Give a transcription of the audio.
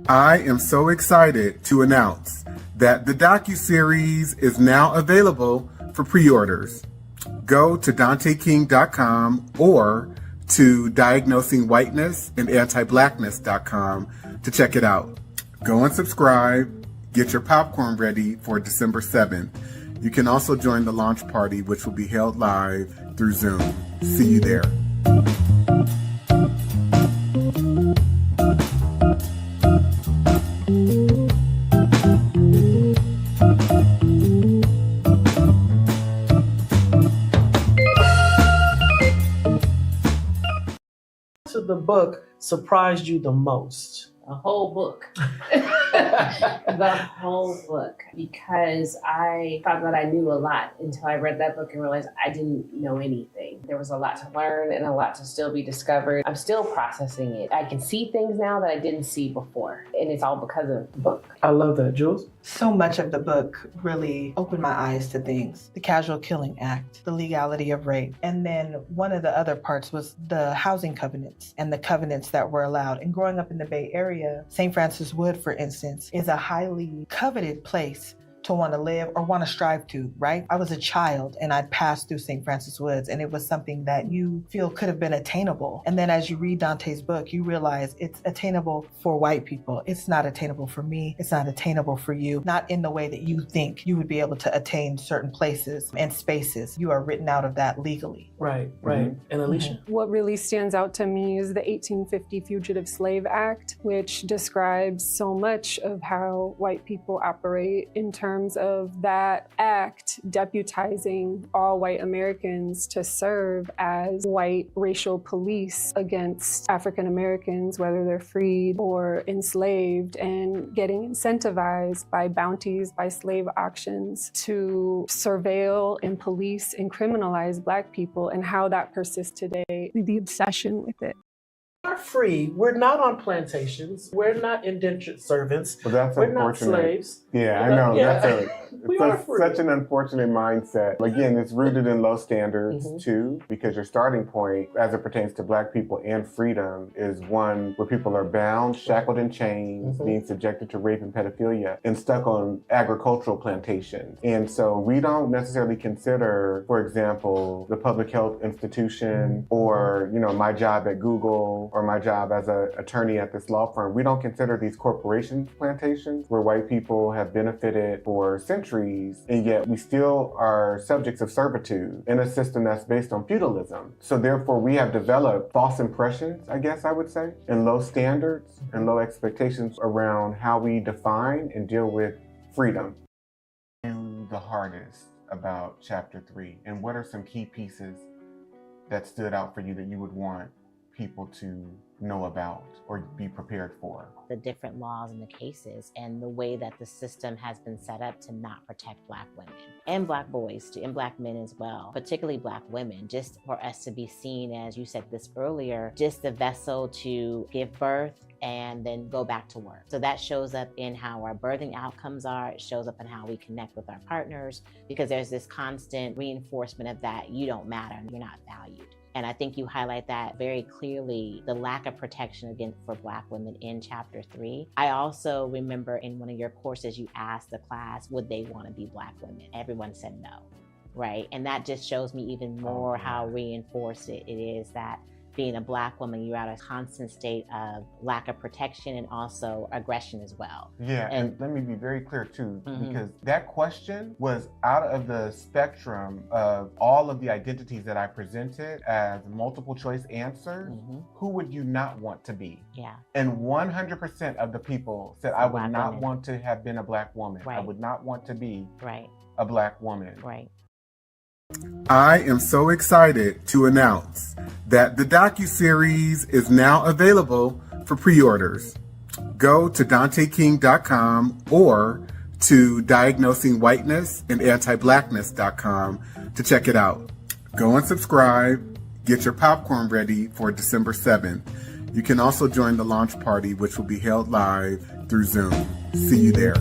I am so excited to announce that the Docuseries is now available for pre-orders. Go to DanteKing.com or to DiagnosingWhitenessAndAntiblackness.com to check it out. Go and subscribe. Get your popcorn ready for December 7th. You can also join the launch party, which will be held live through Zoom. See you there. The book surprised you the most? A whole book. The whole book. Because I thought that I knew a lot until I read that book and realized I didn't know anything. There was a lot to learn and a lot to still be discovered. I'm still processing it. I can see things now that I didn't see before. And it's all because of the book. I love that. Jules? So much of the book really opened my eyes to things. The Casual Killing Act, the legality of rape. And then one of the other parts was the housing covenants and the covenants that were allowed. And growing up in the Bay Area, St. Francis Wood, for instance, is a highly coveted place to want to live or want to strive to, right? I was a child and I'd passed through St. Francis Woods and it was something that you feel could have been attainable. And then as you read Dante's book, you realize it's attainable for white people. It's not attainable for me. It's not attainable for you. Not in the way that you think you would be able to attain certain places and spaces. You are written out of that legally. Right. And Alicia? What really stands out to me is the 1850 Fugitive Slave Act, which describes so much of how white people operate in terms of that act deputizing all white Americans to serve as white racial police against African Americans, whether they're freed or enslaved, and getting incentivized by bounties, by slave auctions to surveil and police and criminalize Black people, and how that persists today, the obsession with it. We're free. We're not on plantations. We're not indentured servants. Well, that's We're unfortunate. not slaves. Yeah, I know. Yeah. That's such an unfortunate mindset. Again, it's rooted in low standards too, because your starting point, as it pertains to Black people and freedom, is one where people are bound, shackled in chains, being subjected to rape and pedophilia, and stuck on agricultural plantations. And so we don't necessarily consider, for example, the public health institution or, my job at Google or my job as an attorney at this law firm. We don't consider these corporation plantations where white people have benefited for centuries, and yet we still are subjects of servitude in a system that's based on feudalism. So therefore we have developed false impressions, I guess I would say, and low standards and low expectations around how we define and deal with freedom. The hardest about chapter 3, and what are some key pieces that stood out for you that you would want people to know about or be prepared for? The different laws and the cases and the way that the system has been set up to not protect Black women and Black boys too, and Black men as well, particularly Black women, just for us to be seen, as you said this earlier, just the vessel to give birth and then go back to work. So that shows up in how our birthing outcomes are. It shows up in how we connect with our partners, because there's this constant reinforcement of that you don't matter and you're not valued. And I think you highlight that very clearly, the lack of protection for Black women in chapter 3. I also remember in one of your courses, you asked the class, would they want to be Black women? Everyone said no, right? And that just shows me even more how reinforced it is that being a Black woman, you're at a constant state of lack of protection and also aggression as well. Yeah, and let me be very clear too, because that question was out of the spectrum of all of the identities that I presented as multiple choice answers. Who would you not want to be? Yeah. And 100% of the people said, I would not want to have been a Black woman. Right. I would not want to be right. a Black woman. Right. I am so excited to announce that the Docuseries is now available for pre-orders. Go to DanteKing.com or to DiagnosingWhitenessAndAntiblackness.com to check it out. Go and subscribe. Get your popcorn ready for December 7th. You can also join the launch party, which will be held live through Zoom. See you there.